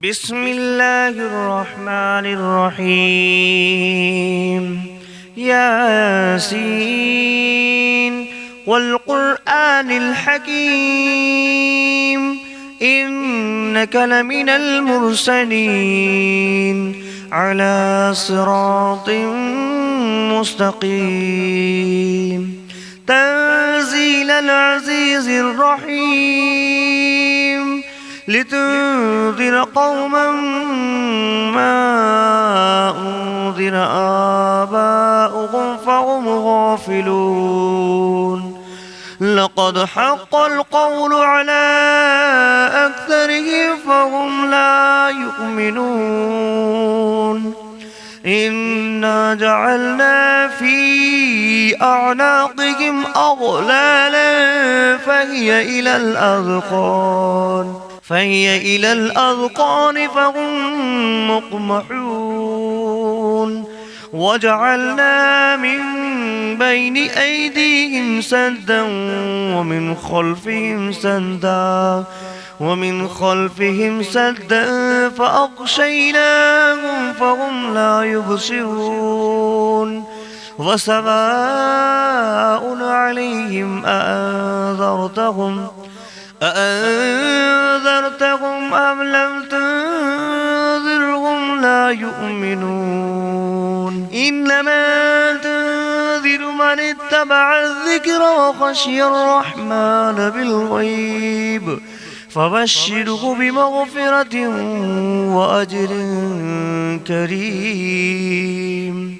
بسم الله الرحمن الرحيم ياسين والقرآن الحكيم إنك لمن المرسلين على صراط مستقيم تنزيل العزيز الرحيم لتنذر قوما ما أنذر آباؤهم فهم غافلون لقد حق القول على أكثرهم فهم لا يؤمنون إنا جعلنا في أعناقهم أغلالا فهي إلى الأذقان فهم مقمحون وجعلنا من بين أيديهم سدا ومن خلفهم سدا فأغشيناهم فهم لا يبصرون وسواء عليهم أأنذرتهم أم لم تنذرهم لا يؤمنون إنما تنذر من اتبع الذكر وخشي الرحمن بالغيب فبشره بمغفرة وأجر كريم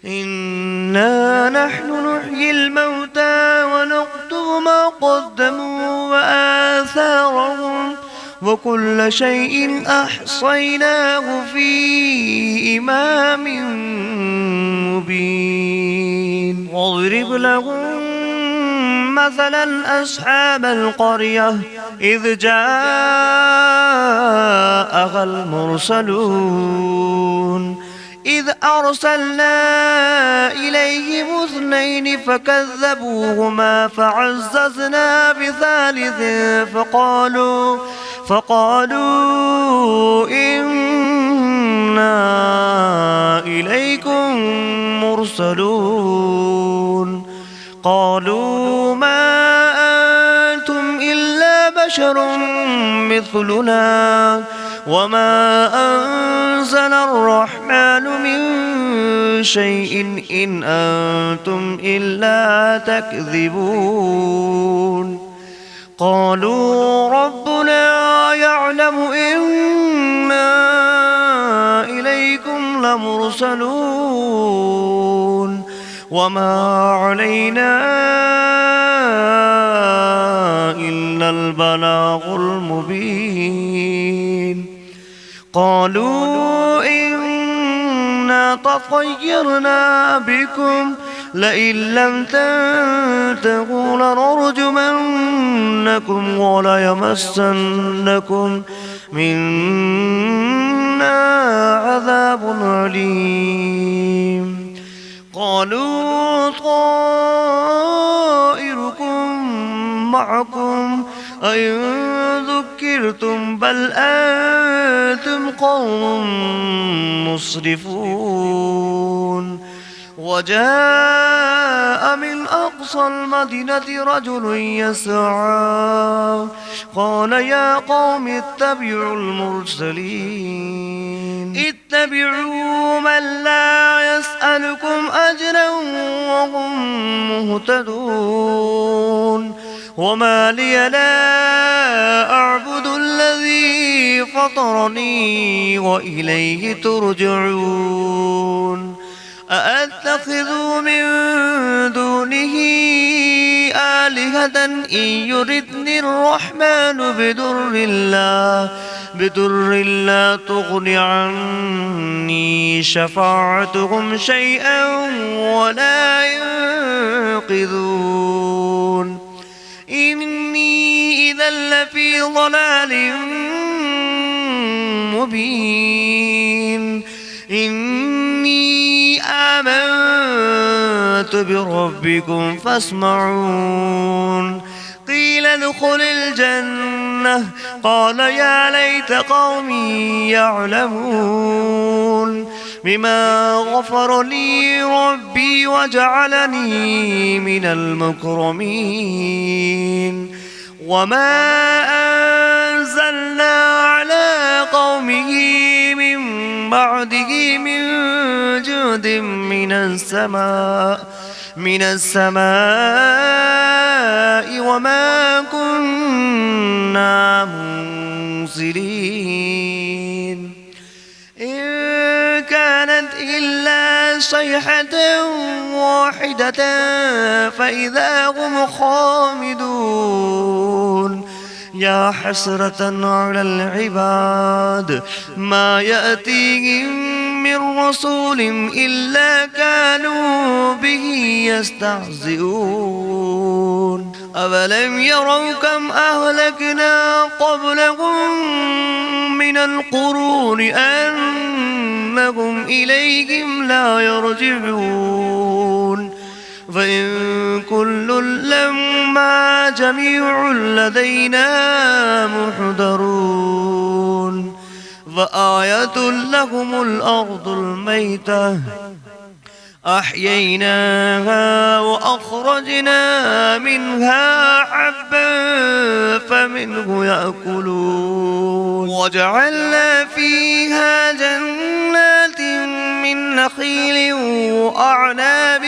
إنا نحن نحيي الموتى ونكتب ما قدموا وآثارهم وكل شيء أحصيناه في إمام مبين واضرب لهم مثلا أصحاب القرية إذ جاءها المرسلون إذ أرسلنا إليهم 2 فكذبوهما فعززنا بثالث فقالوا إنا إليكم مرسلون قالوا ما أنتم إلا بشر مثلنا وما أنزل الرحمن من شيء إن أنتم إلا تكذبون قالوا ربنا يعلم إنا إليكم لمرسلون وما علينا إلا البلاغ المبين قالوا إنا تطيرنا بكم لئن لم تنتهوا لنرجمنكم وليمسنكم منا عذاب أليم قالوا طائركم معكم أئن ذكرتم بل أنتم قوم مسرفون وجاء من أقصى المدينة رجل يسعى قال يا قوم اتبعوا المرسلين اتبعوا من لا يسألكم أجرا وهم مهتدون وما لي لا أعبد الذي فطرني وإليه ترجعون أأتخذ من دونه آلهة إن يردني الرحمن بدر لا تغن عني شفاعتهم شيئا ولا ينقذون إني إذا لفي ضلال مبين إني آمنت بربكم فاسمعون قيل ادخل الجنة ظنه قال يا ليت قومي يعلمون بما غفر لي ربي وجعلني من المكرمين وما أنزلنا على قومه من بعده من جود من السماء وما كنا منزلين إن كانت إلا صيحة واحدة فإذا هم خامدون يا حسرة على العباد ما يأتيهم من رسول إلا كانوا به يستهزئون أولم يروا كم أهلكنا قبلهم من القرون أنهم إليهم لا يرجعون فإن كل لما جميع لدينا محضرون فآية لهم الأرض الميتة أحييناها وأخرجنا منها حبا فمنه يأكلون وجعلنا فيها جنات من نخيل وأعناب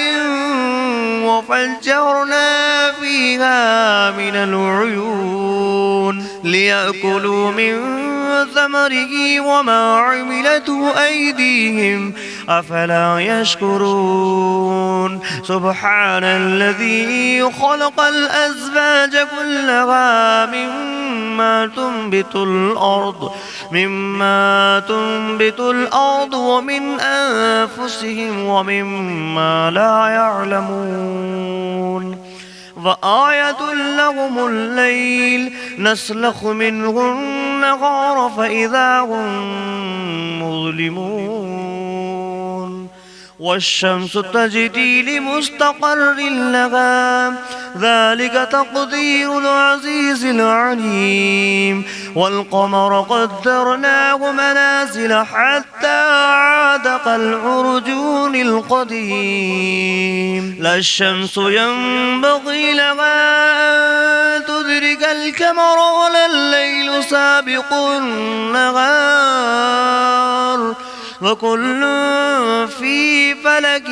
وفجرنا فيها من العيون ليأكلوا من ثمره وما عملته أيديهم أفلا يشكرون سبحان الذي خلق الأزواج كلها مما تنبت الأرض ومن أنفسهم ومما لا يعلمون وآية لهم الليل نسلخ منه النهار فإذا هم مظلمون والشمس تجري لمستقر لها ذلك تقدير العزيز العليم والقمر قدرناه منازل حتى عاد كالعرجون القديم لا الشمس ينبغي لها أن تدرك القمر ولا الليل سابق النهار وكل في فلك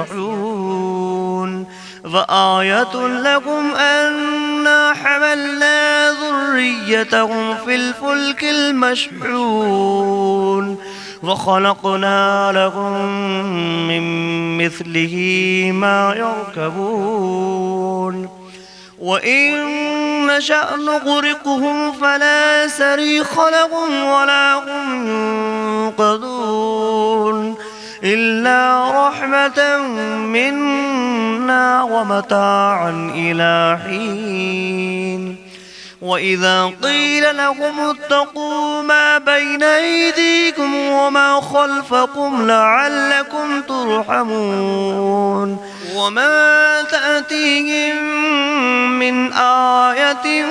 يسبحون وآية لكم أنا حملنا ذريتهم في الفلك المشحون وخلقنا لهم من مثله ما يركبون وإن نشأ نغرقهم فلا صريخ لهم ولا هم ينقذون إلا رحمة منا ومتاعا إلى حين وإذا قيل لهم اتقوا ما بين أيديكم وما خلفكم لعلكم ترحمون وما تأتيهم من آية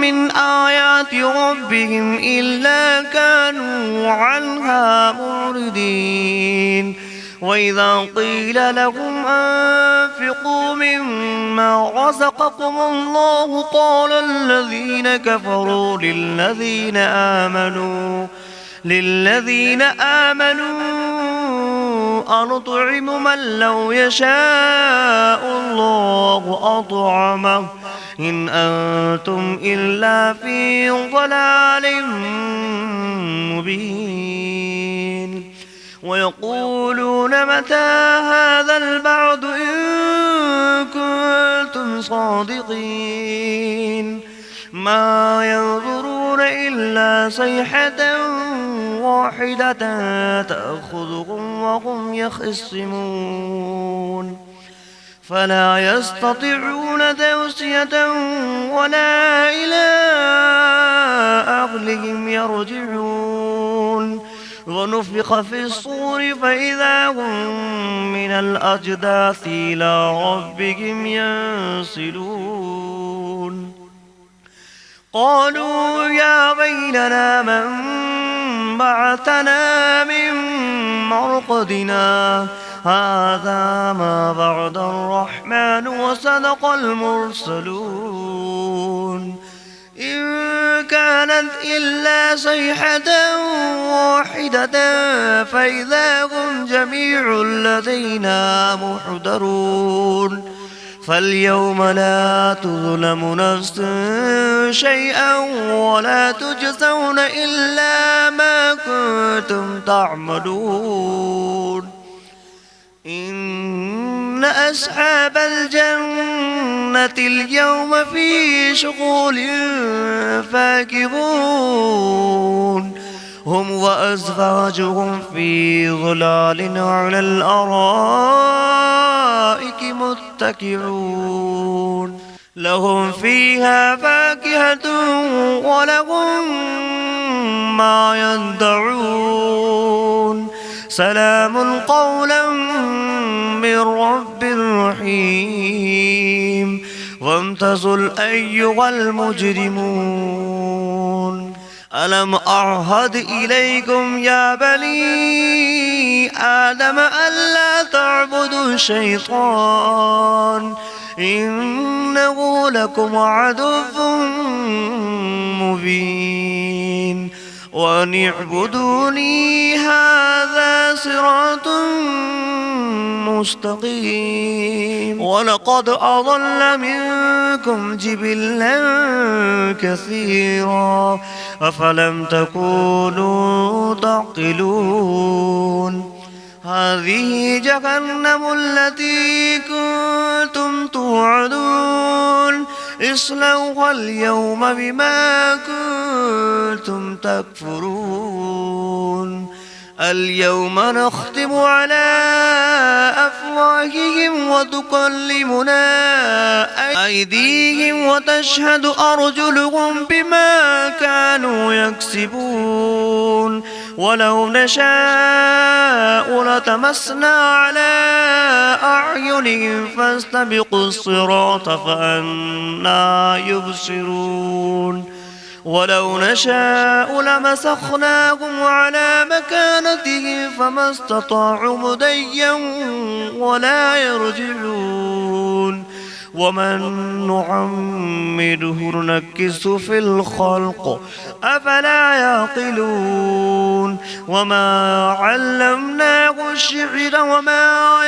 من آيات ربهم إلا كانوا عنها معرضين وإذا قيل لهم أنفقوا مما رزقكم الله قال الذين كفروا للذين آمنوا أنطعم من لو يشاء الله أطعمه إن أنتم إلا في ضلال مبين ويقولون متى هذا البعد إن كنتم صادقين ما ينظرون إلا صيحة واحدة تأخذهم وهم يخصمون فلا يستطيعون توصية ولا إلى أهلهم يرجعون ونفخ في الصور فإذا هم من الأجداث إلى ربهم ينسلون قالوا يا ويلنا من بعثنا من مرقدنا هذا ما وعد الرحمن وصدق المرسلون إن كانت إلا صيحة واحدة فإذا هم جميع لدينا محضرون فاليوم لا تظلم نفس شيئا ولا تجزون إلا ما كنتم تعملون إن أصحاب الجنة اليوم في شغل فاكهون هم وأزواجهم في ظلال على الأرائك متكئون لهم فيها فاكهة ولهم ما يدعون سلام قولا من رب رحيم وامتازوا أيها المجرمون ألم أعهد إليكم يا بني آدم ألا تعبدوا الشيطان إنه لكم عدو مبين وأن اعبدوني هذا صراط مستقيم ولقد أضل منكم جبلا كثيرا أفلم تكونوا تعقلون هذه جهنم التي كنتم توعدون اصلوها اليوم بما كنتم تكفرون اليوم نختم على أفواههم وتكلمنا أيديهم وتشهد أرجلهم بما كانوا يكسبون ولو نشاء لتمسنا على أعينهم فاستبقوا الصراط فأنى يبصرون ولو نشاء لمسخناهم على مكانتهم فما استطاعوا مضيا ولا يرجعون ومن نعمره ننكسه في الخلق أفلا يعقلون وما علمناه الشعر وما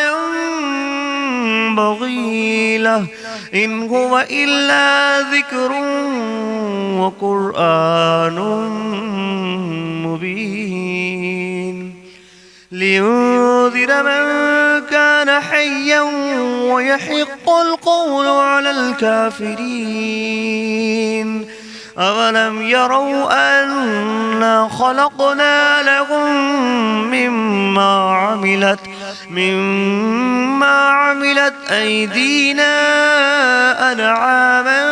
ينبغي له إن هو إلا ذكر وقرآن مبين لينذر من كان حيا ويحق القول على الكافرين أولم يروا أنا خلقنا لهم مما عملت أيدينا أنعاما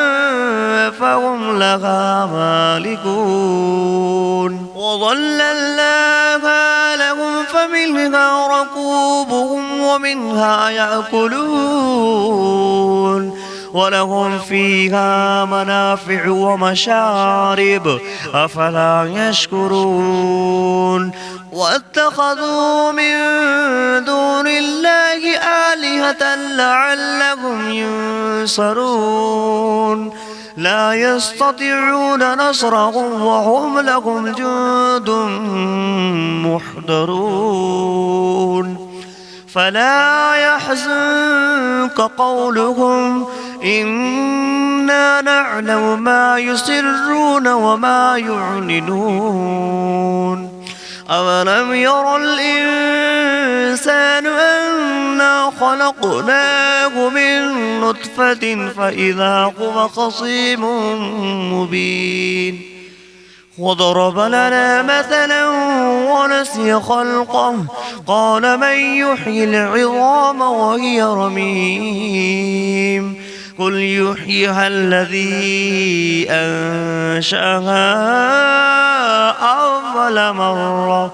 فهم لها مالكون وظللناها لهم فمنها ركوبهم ومنها يأكلون ولهم فيها منافع ومشارب أفلا يشكرون واتخذوا من دون الله آلهة لعلهم ينصرون لا يستطيعون نصرهم وهم لهم جند محضرون فلا يحزنك قولهم إنا نعلم ما يسرون وما يعلنون أولم ير الإنسان أنا خلقناه من نطفة فإذا هو خصيم مبين وضرب لنا مثلا ونسي خلقه قال من يحيي العظام وهي رميم قل يحييها الذي أنشأها أول مرة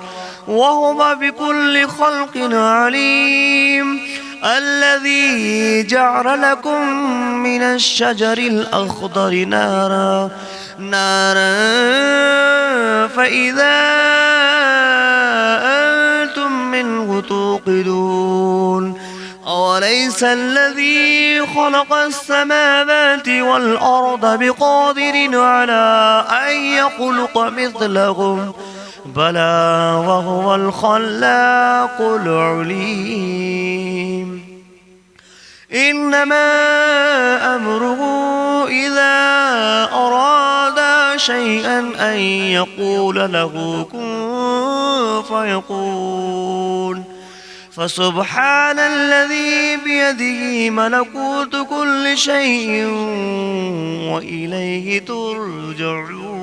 وهو بكل خلق عليم الذي جعل لكم من الشجر الأخضر نارا فإذا أنتم منه توقدون أوليس الذي خلق السماوات والأرض بقادر على أن يخلق مثلهم بلى وهو الخلاق العليم إنما أمره إذا أراد شيئا أن يقول له كن فيكون فسبحان الذي بيده ملكوت كل شيء وإليه ترجعون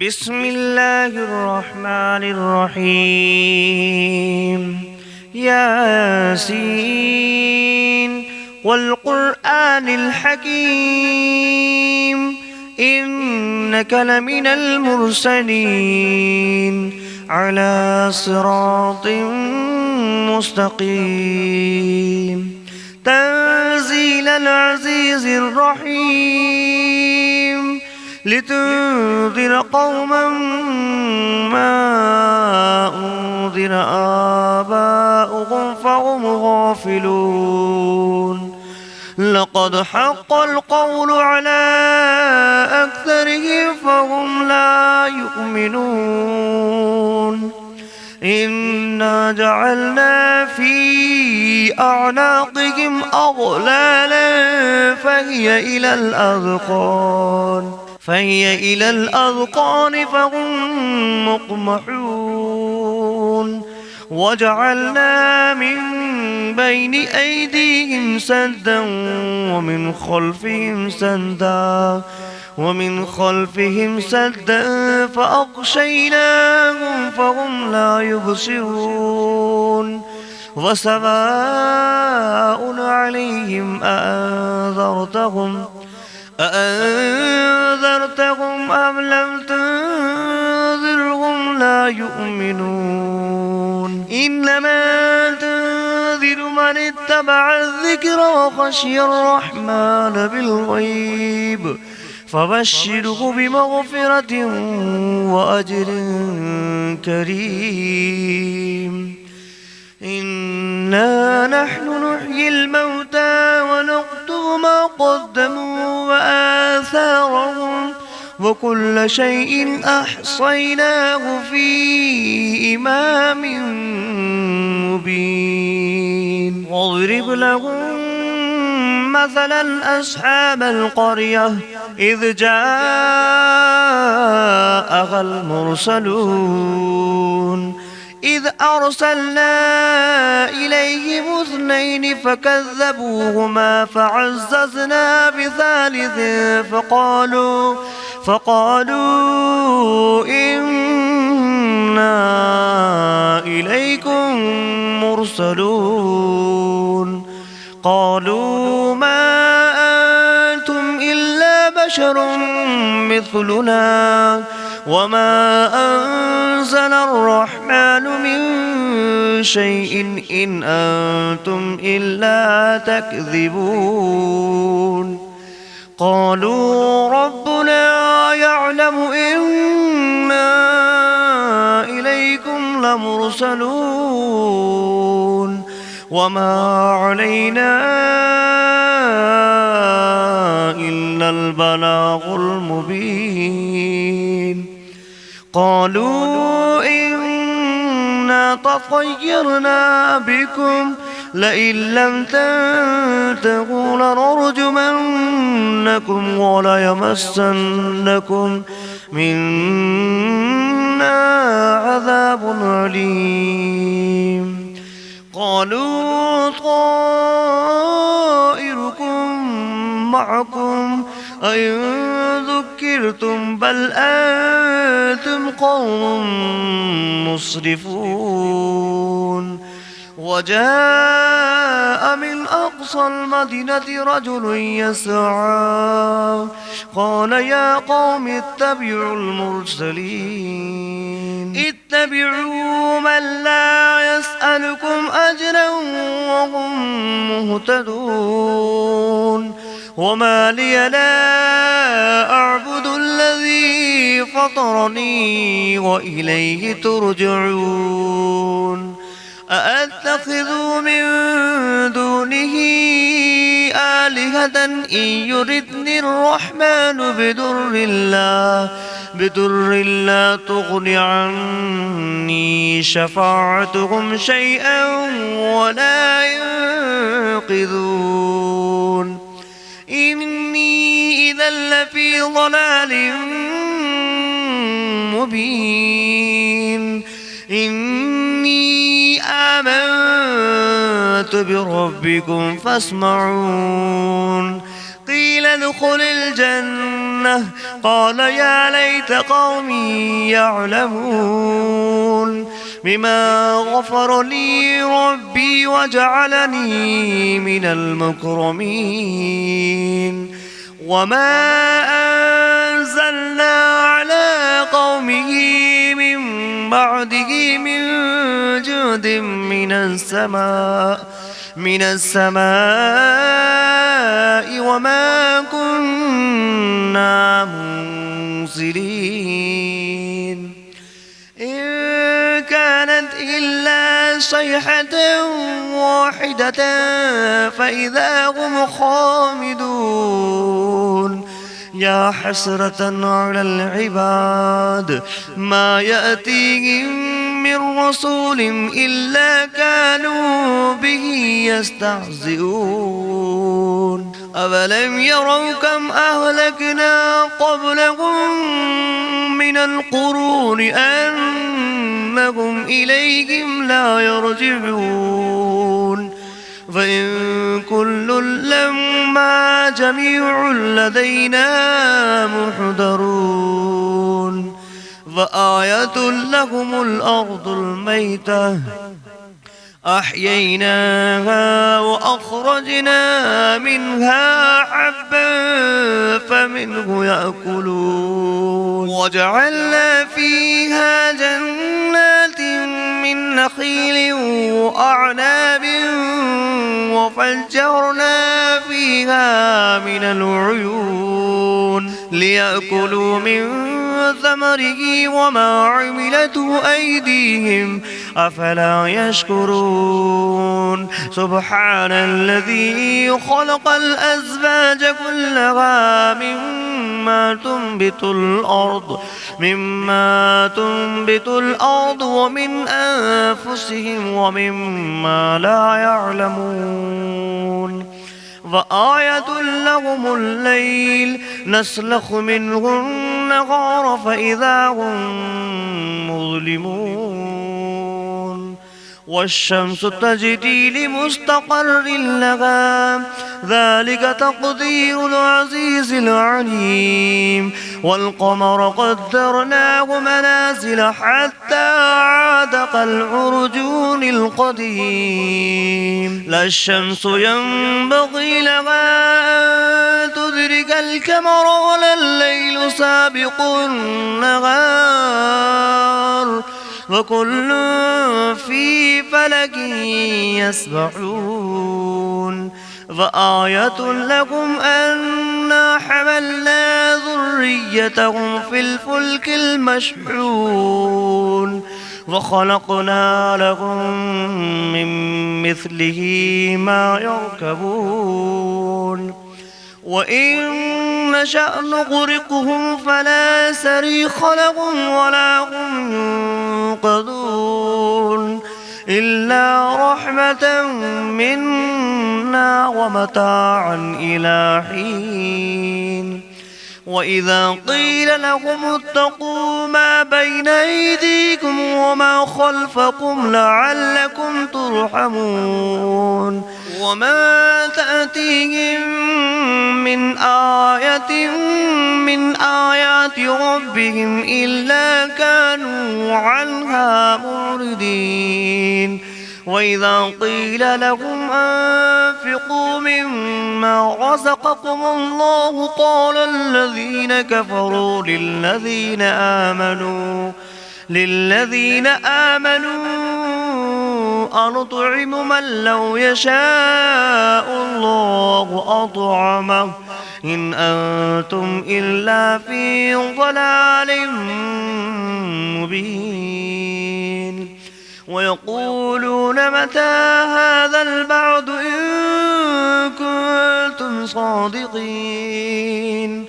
بسم الله الرحمن الرحيم ياسين والقرآن الحكيم إنك لمن المرسلين على صراط مستقيم تنزيل العزيز الرحيم لتنذر قوما ما أنذر آباؤهم فهم غافلون لقد حق القول على أكثرهم فهم لا يؤمنون إنا جعلنا في أعناقهم أغلالا فهي إلى الأذقان فهم مقمحون وجعلنا من بين أيديهم سدا ومن خلفهم سدا فأغشيناهم فهم لا يبصرون وسواء عليهم أأنذرتهم أم لم تنذرهم لا يؤمنون إنما تنذر من اتبع الذكر وخشي الرحمن بالغيب فبشره بمغفرة وأجر كريم إنا نحن نحيي الموتى ونكتب ما قدموا وآثارهم وكل شيء أحصيناه في إمام مبين واضرب لهم مثلا أصحاب القرية إذ جاءها المرسلون إذ أرسلنا إليهم 2 فكذبوهما فعززنا بثالث فقالوا إنا إليكم مرسلون قالوا ما أنتم إلا بشر مثلنا وما أنزل الرحمن من شيء إن أنتم إلا تكذبون قالوا ربنا يعلم إنا إليكم لمرسلون وما علينا إلا البلاغ المبين قالوا إنا تطيرنا بكم لئن لم تنتهوا لنرجمنكم وليمسنكم منا عذاب أليم قالوا طائركم معكم أئن ذكرتم بل أنتم قوم مسرفون وجاء من أقصى المدينة رجل يسعى قال يا قوم اتبعوا المرسلين اتبعوا من لا يسألكم أجرا وهم مهتدون وما لي لا أعبد الذي فطرني وإليه ترجعون أأتخذ من دونه آلهة إن يردني الرحمن بدر لا تغن عني شفاعتهم شيئا ولا ينقذون إني إذا لفي ضلال مبين إني آمنت بربكم فاسمعون قيل ادخل الجنة قال يا ليت قومي يعلمون بما غفر لي ربي وجعلني من المكرمين وما أنزلنا على قومه من بعده من جود من السماء وما كنا منزلين إن كانت إلا صيحة واحدة فإذا هم خامدون يا حسرة على العباد ما يأتيهم من رسول إلا كانوا به يستهزئون أولم يروا كم أهلكنا قبلهم من القرون أنهم إليهم لا يرجعون فإن كل لما جميع لدينا محضرون فآية لهم الأرض الميتة أحييناها وأخرجنا منها حبا فمنه يأكلون وجعلنا فيها جنات من نخيل وأعناب وفجرنا فيها من العيون ليأكلوا من ثمره وما عملته أيديهم أفلا يشكرون سبحان الذي خلق الأزواج كلها مما تنبت الأرض ومن أنفسهم ومما لا يعلمون وآية لهم الليل نسلخ منه النهار فإذا هم مظلمون والشمس تجري لمستقر لها ذلك تقدير العزيز العليم والقمر قدرناه منازل حتى عاد كالعرجون القديم لا الشمس ينبغي لها أن تدرك القمر ولا الليل سابق النهار وكل في فلك يسبحون فآية لكم أنا حملنا ذريتهم في الفلك المشحون وخلقنا لهم من مثله ما يركبون وإن نشأ نغرقهم فلا صريخ لهم ولا هم ينقذون إلا رحمة منا ومتاعا إلى حين وإذا قيل لهم اتقوا ما بين أيديكم وما خلفكم لعلكم ترحمون وما تأتيهم من آية من آيات ربهم إلا كانوا عنها معرضين وإذا قيل لهم أنفقوا مما رزقكم الله قال الذين كفروا للذين آمنوا أنطعم من لو يشاء الله أطعمه إن أنتم إلا في ضلال مبين ويقولون متى هذا البعد إن كنتم صادقين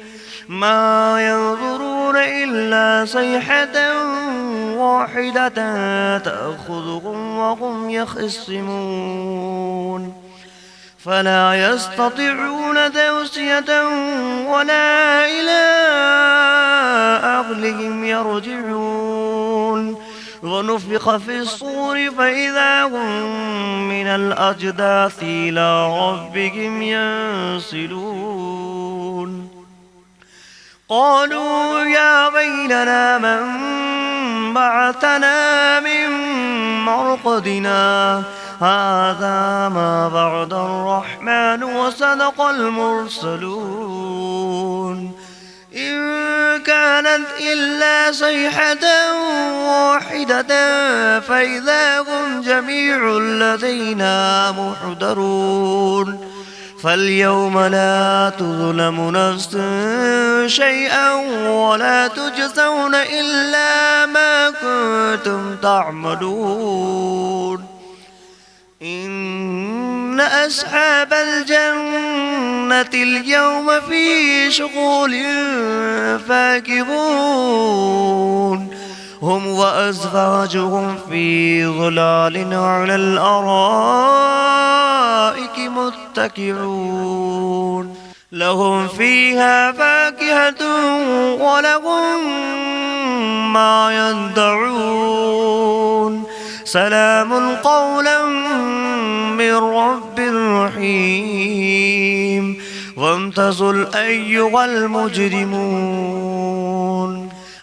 ما ينظرون إلا صيحة واحدة تأخذهم وهم يخصمون فلا يستطيعون توصية ولا إلى أهلهم يرجعون ونفخ في الصور فإذا هم من الأجداث إلى ربهم ينسلون قالوا يا ويلنا من بعثنا من مرقدنا هذا ما بعد الرحمن وصدق المرسلون إن كانت إلا صيحة واحدة فإذا هم جميع لدينا محضرون فاليوم لا تظلم نفس شيئا ولا تجزون إلا ما كنتم تعملون إن أصحاب الجنة اليوم في شغل فاكهون هم وأزواجهم في ظلال على الأرائك متكئون لهم فيها فاكهة ولهم ما يدعون سلام قولا من رب رحيم وامتازوا أيها المجرمون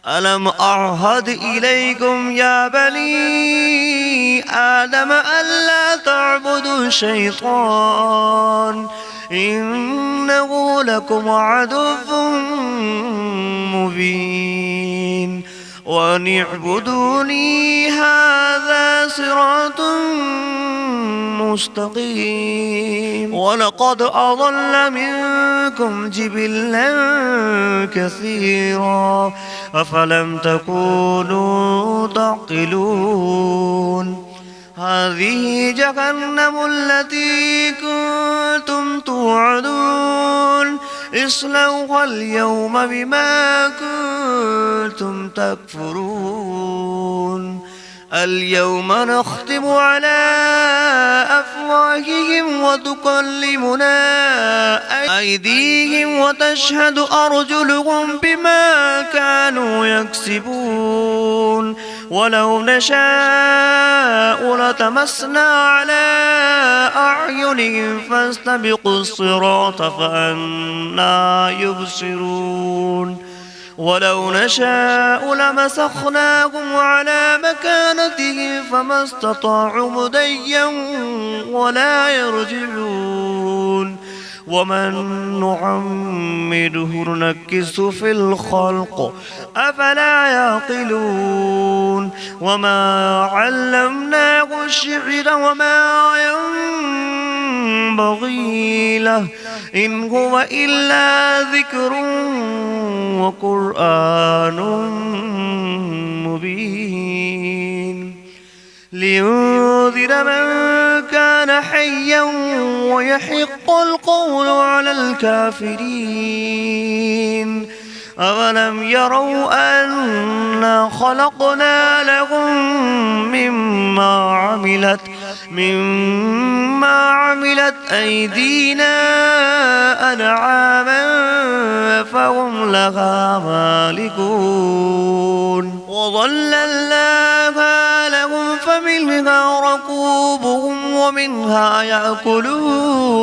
ألم أعهد إليكم يا بني آدم ألا تعبدوا الشيطان إنه لكم عدو مبين وأن اعبدوني هذا صراط مستقيم ولقد أضل منكم جبلا كثيرا أفلم تكونوا تعقلون هذه جهنم التي كنتم توعدون اصلوها اليوم بما كنتم تكفرون اليوم نختم على أفواههم وتكلمنا أيديهم وتشهد أرجلهم بما كانوا يكسبون ولو نشاء لتمسنا على أعينهم فاستبقوا الصراط فأنى يبصرون ولو نشاء لمسخناهم على مكانتهم فما استطاعوا مضيا ولا يرجعون ومن نعمره ننكسه في الخلق أفلا يعقلون وما علمناه الشعر وما ينبغي له إن هو إلا ذكر وقرآن مبين لينذر من كان حيا ويحق القول على الكافرين أولم يروا أنا خلقنا لهم مما عملت أيدينا أنعاما فهم لها مالكون وظللناها لهم فمنها ركوبهم ومنها يأكلون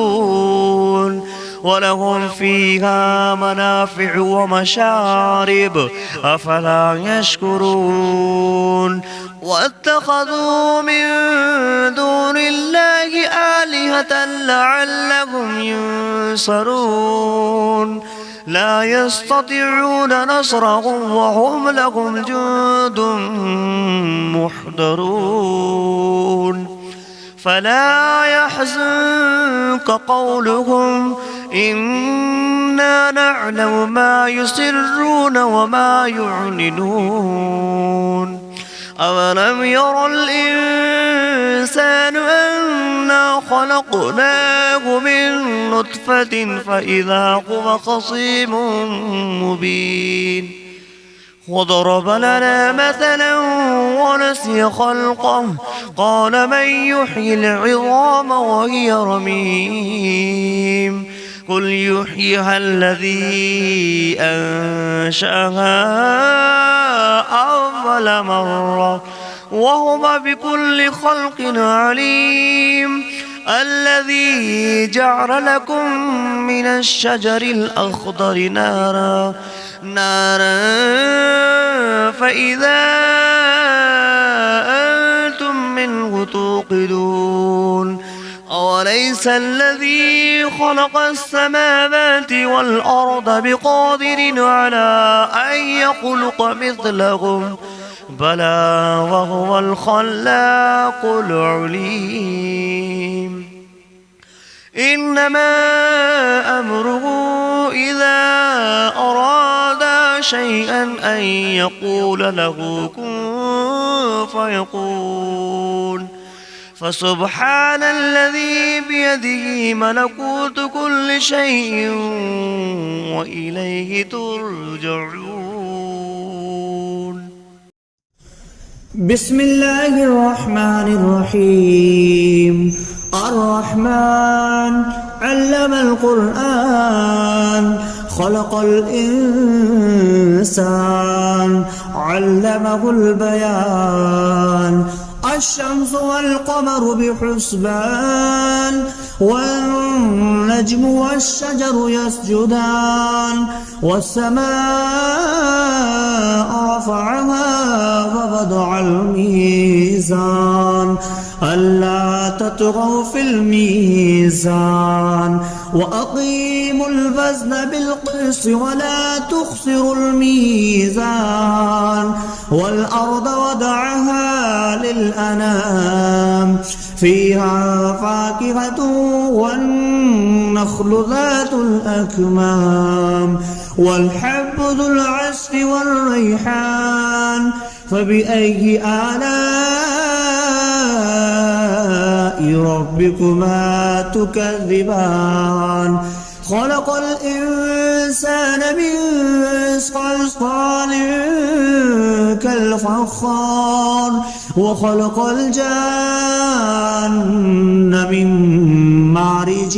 ولهم فيها منافع ومشارب أفلا يشكرون واتخذوا من دون الله آلهة لعلهم ينصرون لا يستطيعون نصرهم وهم لهم جند محضرون فلا يحزنك قولهم إنا نعلم ما يسرون وما يعلنون أولم ير الإنسان أنا خلقناه من نطفة فإذا هو خصيم مبين وضرب لنا مثلا ونسي خلقه قال من يحيي العظام وهي رميم قل يحييها الذي أنشأها أول مرة وهو بكل خلق عليم الذي جعل لكم من الشجر الأخضر نارا فإذا أنتم منه توقدون أوليس الذي خلق السماوات والأرض بقادر على أن يخلق مثلهم بلى وهو الخلاق العليم إنما أمره إذا أراد شيئا أن يقول له كن فيكون فسبحان الذي بيده ملكوت كل شيء وإليه ترجعون بسم الله الرحمن الرحيم الرحمن علم القرآن خلق الإنسان علمه البيان الشمس والقمر بحسبان والنجم والشجر يسجدان والسماء رفعها ووضع الميزان ألا تطغوا في الميزان وأقيموا الوزن بالقسط ولا تخسروا الميزان والأرض وضعها للأنام فيها فاكهة والنخل ذات الأكمام والحب ذو العصف والريحان فبأي آلاء ربكما تكذبان خلق الإنسان من صلصال كالفخار وخلق الجان من مارج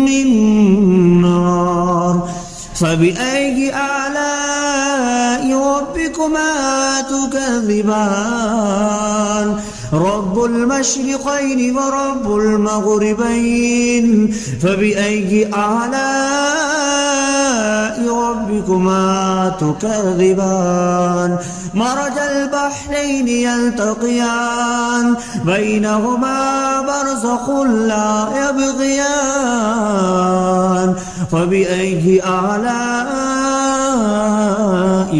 من نار فبأي آلاء ربكما تكذبان رب المشرقين ورب المغربين فبأي آلاء ربكما تكذبان مرج البحرين يلتقيان بينهما برزخ لا يبغيان فبأي آلاء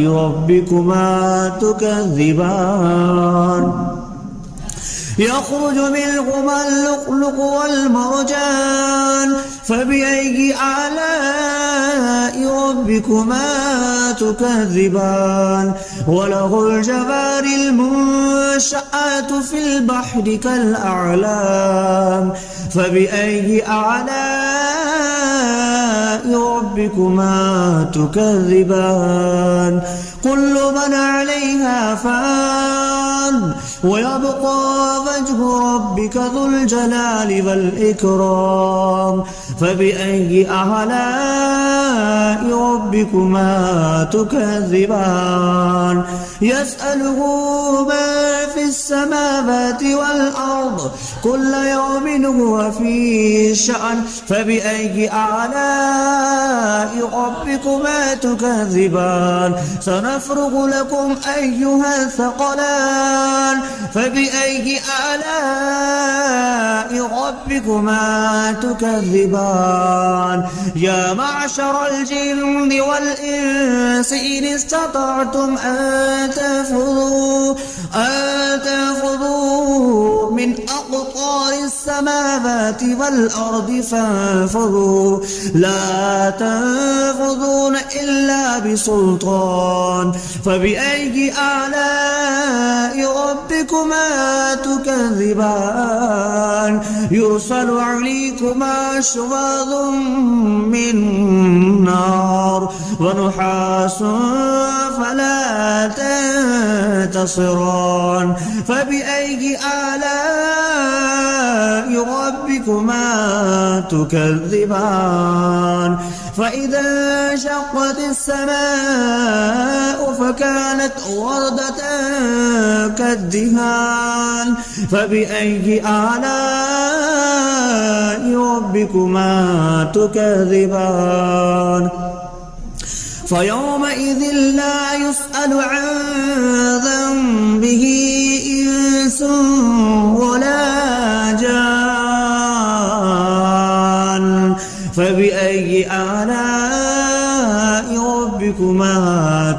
ربكما تكذبان يخرج منهما اللؤلؤ والمرجان فبأي آلاء ربكما تكذبان وله الجوار المنشآت في البحر كالأعلام فبأي آلاء ربكما تكذبان كل من عليها فان ويبقى وجه ربك ذو الجلال والإكرام فبأي آلاء ربكما تكذبان يسأله ما في السماوات والأرض كل يوم هو في شأن فبأي آلاء ربكما تكذبان سنفرغ لكم أيها الثقلان فبأي آلاء ربكما تكذبان يا معشر الجن والإنس إن استطعتم أن تنفذوا من أقطار السماوات والأرض فانفذوا لا تنفذون إلا بسلطان فبأي آلاء ربكما تكذبان يرسل عليكما شواظ من نار ونحاس فلا تنتصران فبأي آلاء ربكما تكذبان فإذا انشقت السماء فكانت وردة كالدهان فبأي آلاء ربكما تكذبان فيومئذ لا يسأل عن ذنبه إنس ولا جان فبأي آلاء ربكما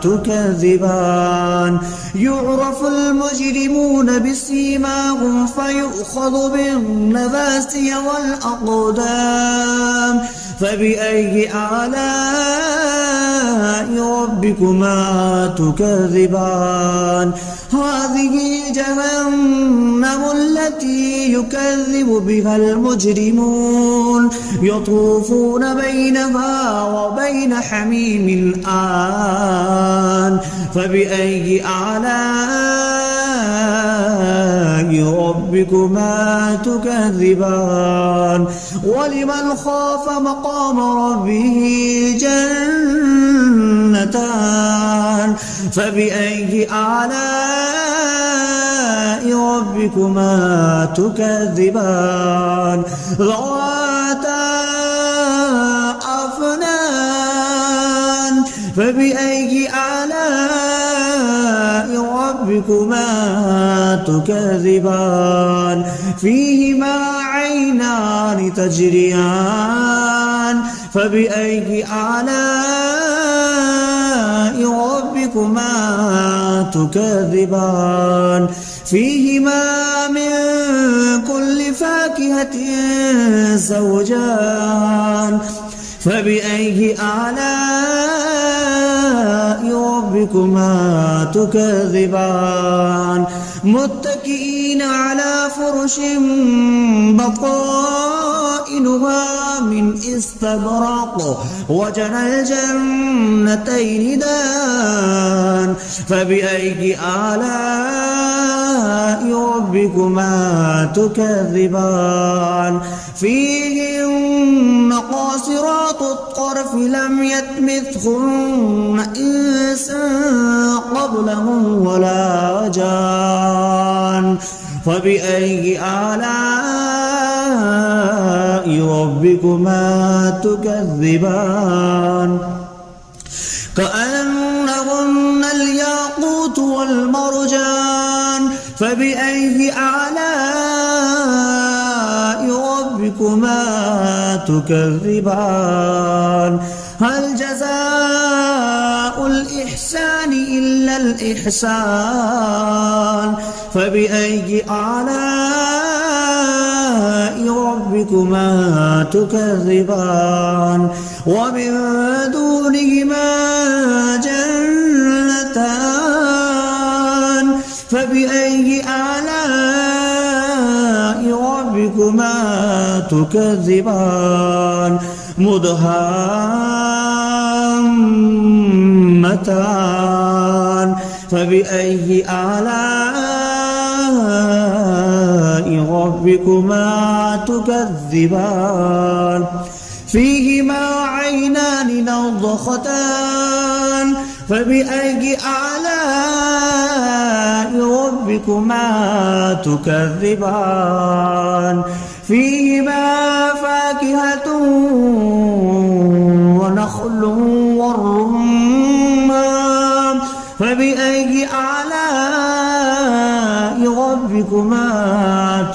تكذبان يعرف المجرمون بسيماهم فيؤخذ بالنواسي والأقدام فبأي آلاء ربكما تكذبان هذه جهنم التي يكذب بها المجرمون يطوفون بينها وبين حميم آن فبأي آلاء ربكما تكذبان ولمن خاف مقام ربه جنتان فبأي آلاء ربكما تكذبان ذواتا أفنان فبأي آلاء ربكما تكذبان فيهما عينان تجريان فبأي آلاء ربكما تكذبان فيهما من كل فاكهة زوجان فبأي آلاء ربكما تكذبان متكئين على فرش بطائنها من استبرق وجنى الجنتين دان فبأي آلاء ربكما تكذبان فيهن قاصرات الطرف لم يطمثهن إنس قبلهم ولا جان فبأي آلاء ربكما تكذبان كأنهن الياقوت والمرجان فبأي آلاء ربكما تكذبان هل جزاء الإحسان إلا الإحسان فبأي آلاء ربكما تكذبان ومن دونهما جنتان فبأي آلاء ربكما تكذبان مدهامتان فبأي آلاء ربكما تكذبان فيهما عينان نضختان فبأي آلاء ربكما تكذبان فيهما فاكهة ونخل والرمان فبأي آلاء ربكما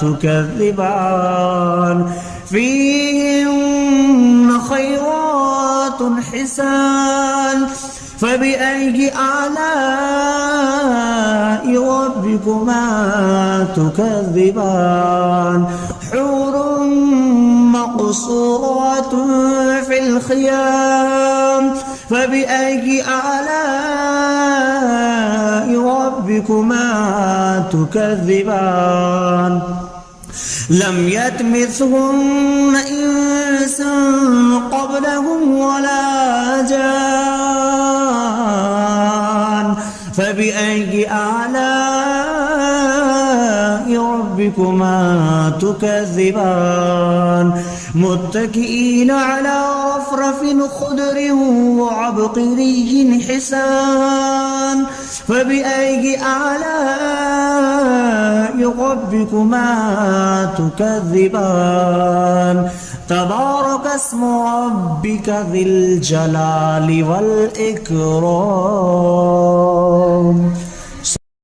تكذبان فيهن خيرات حسان فبأي آلاء ربكما تكذبان حور مقصورات في الخيام فبأي آلاء ربكما تكذبان لم يطمثهن إنس قبلهم ولا جان فبأي آلاء ربكما تكذبان متكئين على رفرف خضر وعبقري حسان فبأي آلاء ربكما تكذبان تبارك اسم ربك ذي الجلال والإكرام